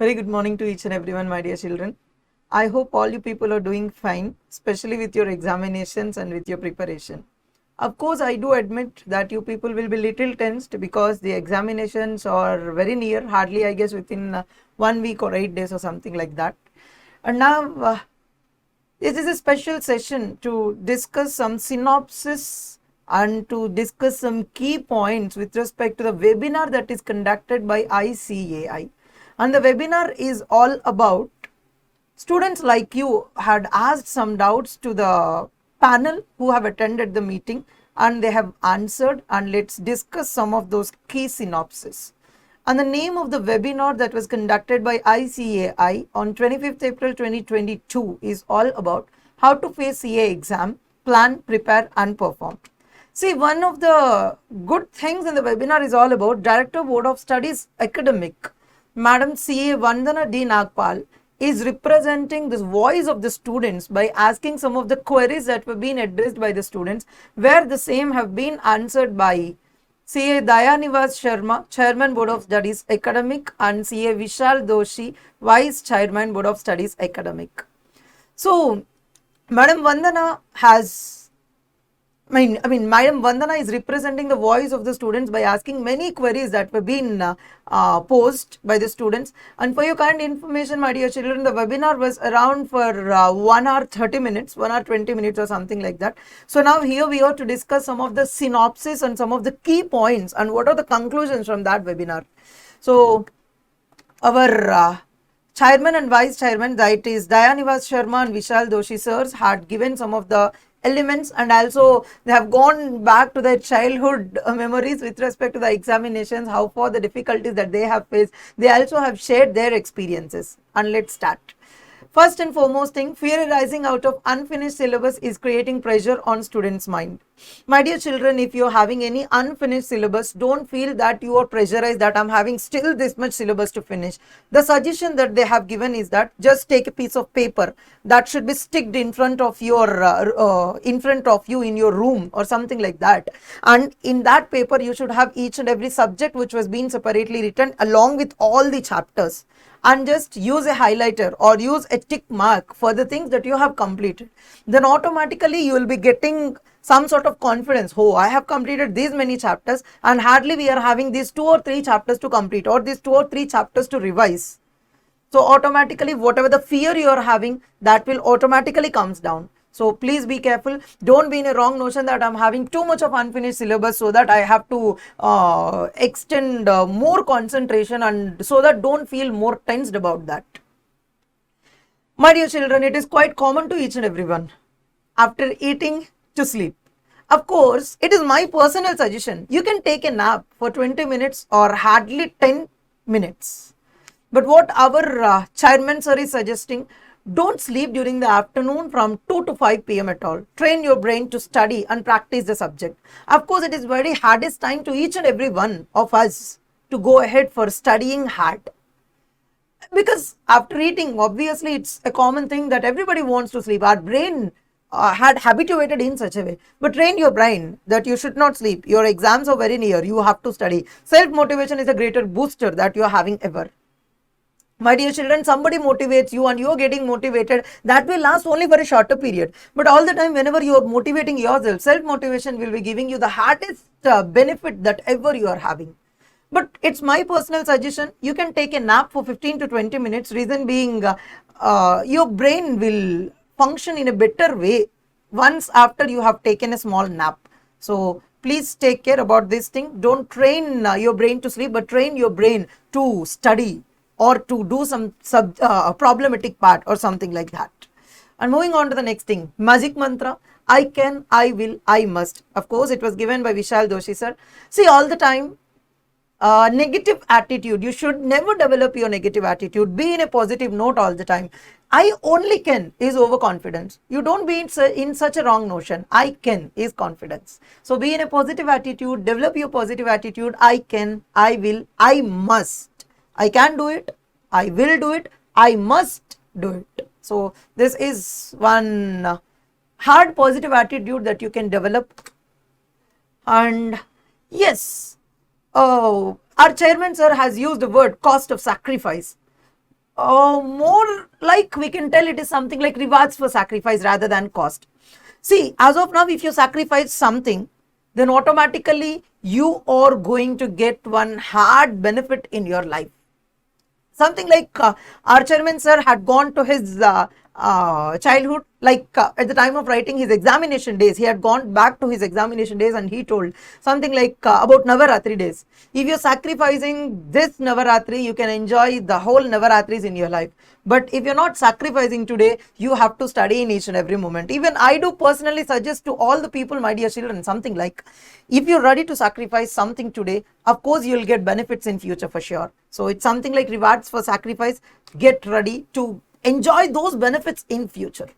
Very good morning to each and everyone, my dear children. I hope all you people are doing fine, especially with your examinations and with your preparation. Of course, I do admit that you people will be little tensed because the examinations are very near, hardly I guess within 1 week or 8 days or something like that. And now this is a special session to discuss some synopsis and to discuss some key points with respect to the webinar that is conducted by ICAI. And the webinar is all about students like you had asked some doubts to the panel who have attended the meeting and they have answered, and let's discuss some of those key synopses. And the name of the webinar that was conducted by ICAI on 25th April 2022 is all about how to face CA exam, plan, prepare and perform. See, one of the good things in the webinar is all about Director Board of Studies Academic, Madam CA Vandana D. Nagpal, is representing the voice of the students by asking some of the queries that were being addressed by the students, where the same have been answered by CA Dayanivas Sharma, Chairman Board of Studies Academic, and CA Vishal Doshi, Vice Chairman Board of Studies Academic. So, Madam Vandana has Madam Vandana is representing the voice of the students by asking many queries that were being posed by the students. And for your kind information, my dear children, the webinar was around for 1 hour 30 minutes, 1 hour 20 minutes or something like that. So now here we are to discuss some of the synopsis and some of the key points and what are the conclusions from that webinar. So our chairman and vice chairman, that is Dayanivas Sharma and Vishal Doshi sirs, had given some of the elements, and also they have gone back to their childhood memories with respect to the examinations, how far the difficulties that they have faced. They also have shared their experiences. And let's start. First and foremost thing, fear arising out of unfinished syllabus is creating pressure on students' mind. My dear children, if you're having any unfinished syllabus, don't feel that you are pressurized that I'm having still this much syllabus to finish. The suggestion that they have given is that just take a piece of paper that should be sticked in front of you in your room or something like that. And in that paper, you should have each and every subject which was being separately written along with all the chapters. And just use a highlighter or use a tick mark for the things that you have completed. Then automatically you will be getting some sort of confidence. Oh, I have completed these many chapters and hardly we are having these 2 or 3 chapters to complete or these 2 or 3 chapters to revise. So automatically whatever the fear you are having, that will automatically comes down. So please be careful. Don't be in a wrong notion that I'm having too much of unfinished syllabus so that I have to extend more concentration, and so that don't feel more tensed about that. My dear children, it is quite common to each and everyone after eating to sleep. Of course, it is my personal suggestion. You can take a nap for 20 minutes or hardly 10 minutes. But what our chairman sir is suggesting, don't sleep during the afternoon from 2 to 5 p.m. at all. Train your brain to study and practice the subject. Of course, it is very hardest time to each and every one of us to go ahead for studying hard. Because after eating, obviously, it's a common thing that everybody wants to sleep. Our brain had habituated in such a way. But train your brain that you should not sleep. Your exams are very near. You have to study. Self-motivation is a greater booster that you are having ever. My dear children, somebody motivates you and you are getting motivated. That will last only for a shorter period. But all the time, whenever you are motivating yourself, self-motivation will be giving you the hardest benefit that ever you are having. But it's my personal suggestion. You can take a nap for 15 to 20 minutes. Reason being, your brain will function in a better way once after you have taken a small nap. So please take care about this thing. Don't train your brain to sleep, but train your brain to study or to do some problematic part or something like that. And moving on to the next thing, magic mantra, I can, I will, I must. Of course, it was given by Vishal Doshi sir. See, all the time, negative attitude, you should never develop your negative attitude. Be in a positive note all the time. I only can is overconfidence. You don't be in such a wrong notion. I can is confidence. So be in a positive attitude, develop your positive attitude. I can, I will, I must. I can do it, I will do it, I must do it. So this is one hard positive attitude that you can develop. And yes, our chairman sir has used the word cost of sacrifice. more like we can tell it is something like rewards for sacrifice rather than cost. See, as of now, if you sacrifice something, then automatically you are going to get one hard benefit in your life. Something like our chairman sir had gone to his childhood, like at the time of writing his examination days, he had gone back to his examination days and he told something like about Navaratri days. If you're sacrificing this Navaratri, you can enjoy the whole Navaratris in your life. But if you're not sacrificing today, you have to study in each and every moment. Even I do personally suggest to all the people, my dear children, something like, if you're ready to sacrifice something today, of course you'll get benefits in future for sure. So it's something like rewards for sacrifice. Get ready to enjoy those benefits in future.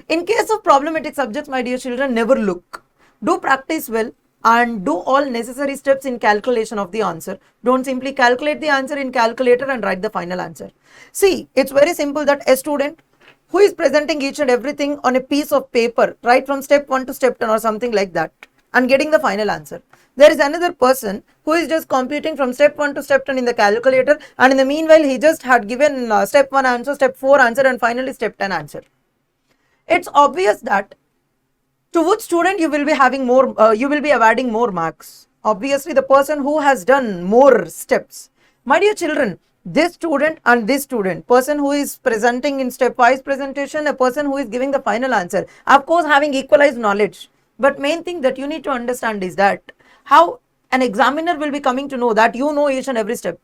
In case of problematic subjects, my dear children, never look. Do practice well and do all necessary steps in calculation of the answer. Don't simply calculate the answer in calculator and write the final answer. See, it's very simple that a student who is presenting each and everything on a piece of paper, right from step 1 to step 10 or something like that, and getting the final answer. There is another person who is just computing from step 1 to step 10 in the calculator, and in the meanwhile he just had given step 1 answer, step 4 answer, and finally step 10 answer. It's obvious that to which student you will be having more, you will be awarding more marks. Obviously the person who has done more steps. My dear children, this student and this student, person who is presenting in stepwise presentation, a person who is giving the final answer, of course having equalized knowledge. But main thing that you need to understand is that how an examiner will be coming to know that you know each and every step,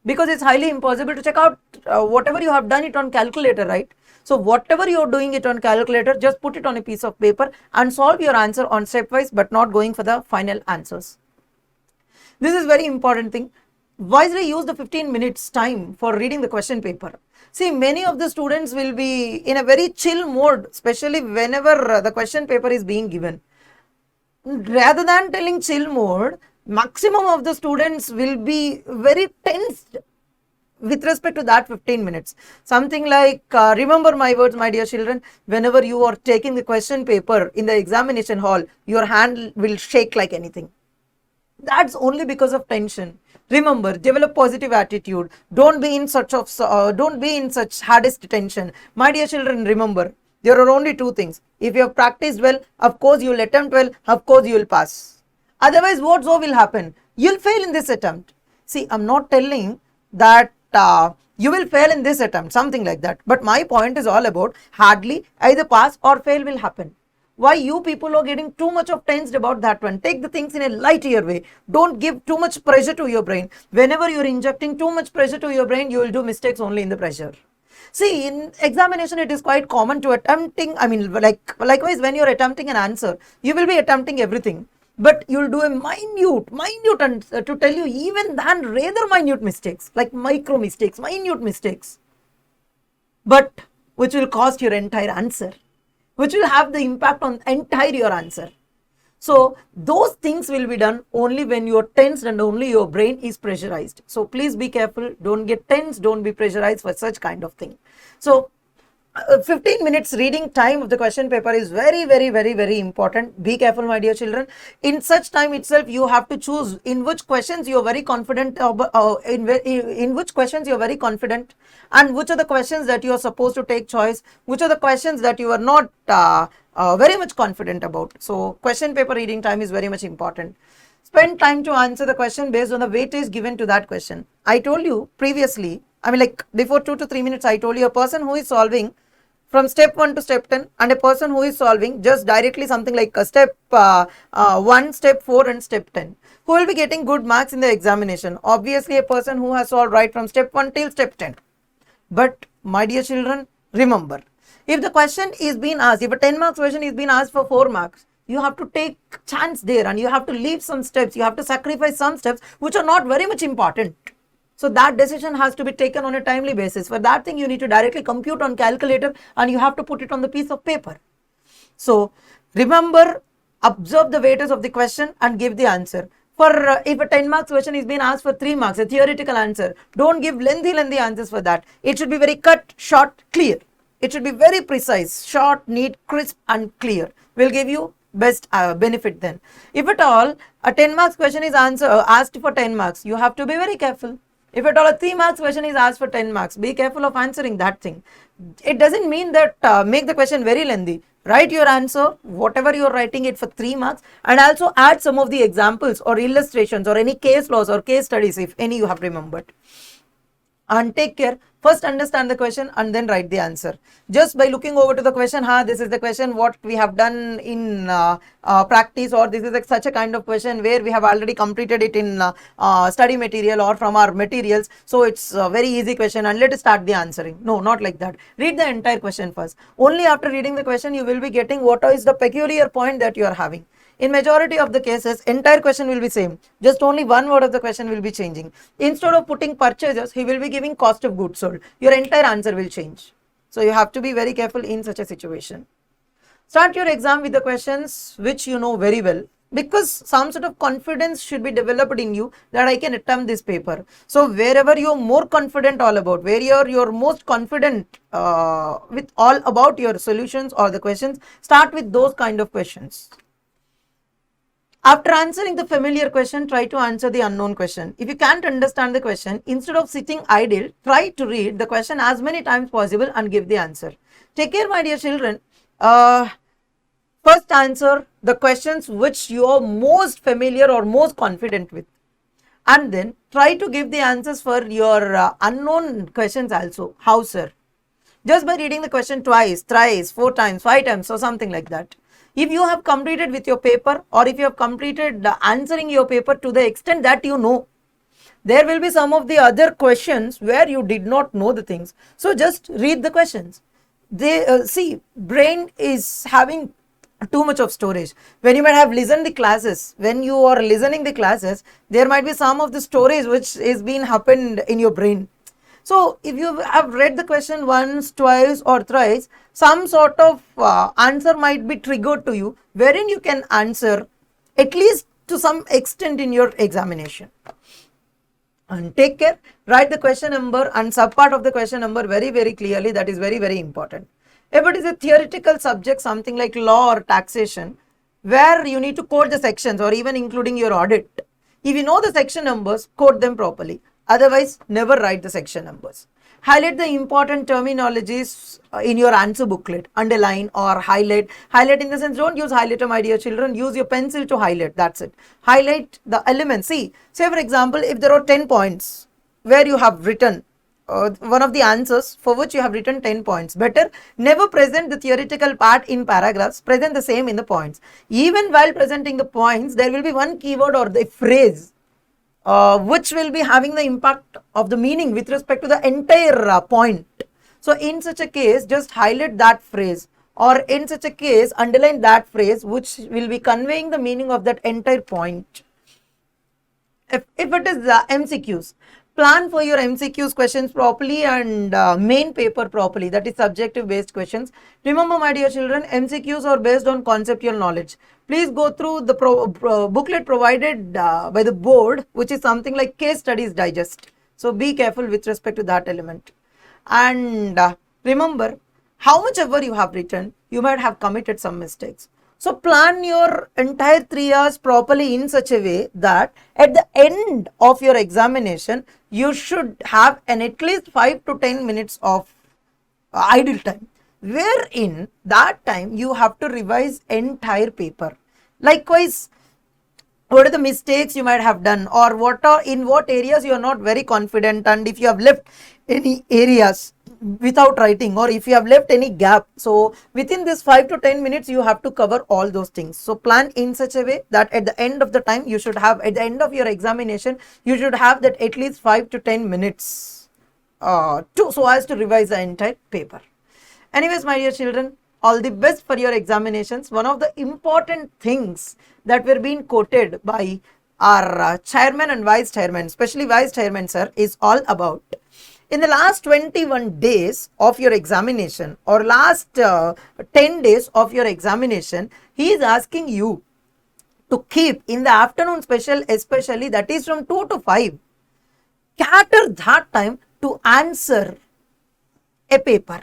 because it's highly impossible to check out whatever you have done it on calculator, right? So whatever you're doing it on calculator, just put it on a piece of paper and solve your answer on stepwise, but not going for the final answers. This is very important thing. Wisely use the 15 minutes time for reading the question paper. See, many of the students will be in a very chill mode, especially whenever the question paper is being given. Rather than telling chill mode, maximum of the students will be very tensed with respect to that 15 minutes. Something like, remember my words, my dear children, whenever you are taking the question paper in the examination hall, your hand will shake like anything. That's only because of tension. Remember, develop positive attitude. Don't be in such hardest tension. My dear children, remember, there are only two things. If you have practiced well, of course you will attempt well, of course you will pass. Otherwise, what so will happen? You'll fail in this attempt. See, I'm not telling that you will fail in this attempt, something like that. But my point is all about hardly either pass or fail will happen. Why you people are getting too much of tensed about that one? Take the things in a lighter way. Don't give too much pressure to your brain. Whenever you're injecting too much pressure to your brain, you will do mistakes only in the pressure. See, in examination, it is quite common to likewise, when you're attempting an answer, you will be attempting everything. But you'll do a minute, and to tell you even than rather minute mistakes, like micro mistakes, minute mistakes, but which will cost your entire answer, which will have the impact on entire your answer. So those things will be done only when you are tensed and only your brain is pressurized. So please be careful. Don't get tense. Don't be pressurized for such kind of thing. So 15 minutes reading time of the question paper is very, very, very, very important. Be careful, my dear children. In such time itself, you have to choose in which questions you are very confident, in which questions you are very confident, and which are the questions that you are supposed to take choice, which are the questions that you are not very much confident about. So question paper reading time is very much important. Spend time to answer the question based on the weightage given to that question. I told you previously, before 2 to 3 minutes, I told you a person who is solving from step 1 to step 10 and a person who is solving just directly something like a step 1, step 4 and step 10, who will be getting good marks in the examination. Obviously a person who has solved right from step 1 till step 10. But my dear children, remember, if the question is being asked, if a 10 marks question is being asked for 4 marks, you have to take chance there and you have to leave some steps, you have to sacrifice some steps which are not very much important. So that decision has to be taken on a timely basis. For that thing, you need to directly compute on calculator and you have to put it on the piece of paper. So remember, observe the weightage of the question and give the answer. For if a 10 marks question is being asked for 3 marks, a theoretical answer, don't give lengthy answers for that. It should be very cut, short, clear. It should be very precise, short, neat, crisp and clear. Will give you best benefit then. If at all a 10 marks question is asked for 10 marks, you have to be very careful. If at all a 3 marks question is asked for 10 marks, be careful of answering that thing. It doesn't mean that make the question very lengthy. Write your answer, whatever you are writing it for 3 marks, and also add some of the examples or illustrations or any case laws or case studies if any you have remembered. And take care, first understand the question and then write the answer. Just by looking over to the question, this is the question what we have done in practice, or this is such a kind of question where we have already completed it in study material or from our materials, so it's a very easy question and let us start the answering. No, not like that. Read the entire question first. Only after reading the question you will be getting what is the peculiar point that you are having. In majority of the cases, entire question will be same. Just only one word of the question will be changing. Instead of putting purchases, he will be giving cost of goods sold. Your entire answer will change. So you have to be very careful in such a situation. Start your exam with the questions which you know very well, because some sort of confidence should be developed in you that I can attempt this paper. So wherever you're more confident all about, where you're most confident with all about your solutions or the questions, start with those kind of questions. After answering the familiar question, try to answer the unknown question. If you can't understand the question, instead of sitting idle, try to read the question as many times possible and give the answer. Take care, my dear children. First answer the questions which you are most familiar or most confident with. And then try to give the answers for your unknown questions also. How, sir? Just by reading the question twice, thrice, 4 times, 5 times or something like that. If you have completed with your paper, or if you have completed answering your paper to the extent that you know, there will be some of the other questions where you did not know the things. So just read the questions. They see, brain is having too much of storage. When you might have listened the classes, when you are listening the classes, there might be some of the storage which is being happened in your brain. So if you have read the question once, twice or thrice, some sort of answer might be triggered to you, wherein you can answer at least to some extent in your examination. And take care, write the question number and subpart of the question number very, very clearly. That is very, very important. If it is a theoretical subject, something like law or taxation, where you need to code the sections or even including your audit, if you know the section numbers, code them properly. Otherwise, never write the section numbers. Highlight the important terminologies in your answer booklet. Underline or highlight. Highlight in the sense, don't use highlighter, my dear children. Use your pencil to highlight. That's it. Highlight the elements. See, say for example, if there are 10 points where you have written one of the answers for which you have written 10 points. Better never present the theoretical part in paragraphs. Present the same in the points. Even while presenting the points, there will be one keyword or the phrase which will be having the impact of the meaning with respect to the entire point. So in such a case, just highlight that phrase, or in such a case, underline that phrase which will be conveying the meaning of that entire point. If it is MCQs, plan for your MCQs questions properly and main paper properly, that is subjective based questions. Remember, my dear children, MCQs are based on conceptual knowledge. Please go through the booklet provided by the board, which is something like case studies digest. So be careful with respect to that element. And remember, how much ever you have written, you might have committed some mistakes. So plan your entire 3 hours properly in such a way that at the end of your examination, you should have an at least 5 to 10 minutes of idle time, wherein that time you have to revise entire paper. Likewise, what are the mistakes you might have done, or in what areas you are not very confident, and if you have left any areas without writing, or if you have left any gap, so within this 5 to 10 minutes you have to cover all those things. So plan in such a way that at the end of the time you should have, at the end of your examination, you should have that at least 5 to 10 minutes so as to revise the entire paper. Anyways, my dear children, all the best for your examinations. One of the important things that were being quoted by our chairman and vice chairman, especially vice chairman sir, is all about, in the last 21 days of your examination or last 10 days of your examination, he is asking you to keep in the afternoon special, especially that is from 2 to 5, cater that time to answer a paper.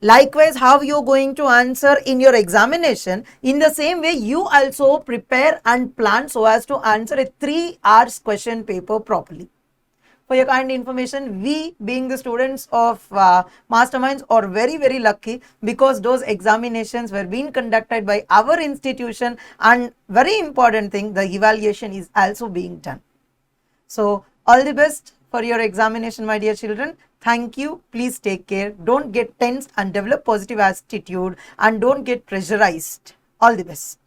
Likewise, how you are going to answer in your examination, in the same way you also prepare and plan so as to answer a 3 hours question paper properly. For your kind information, we being the students of Masterminds are very, very lucky because those examinations were being conducted by our institution, and very important thing, the evaluation is also being done. So all the best for your examination, my dear children. Thank you. Please take care. Don't get tense and develop positive attitude, and don't get pressurized. All the best.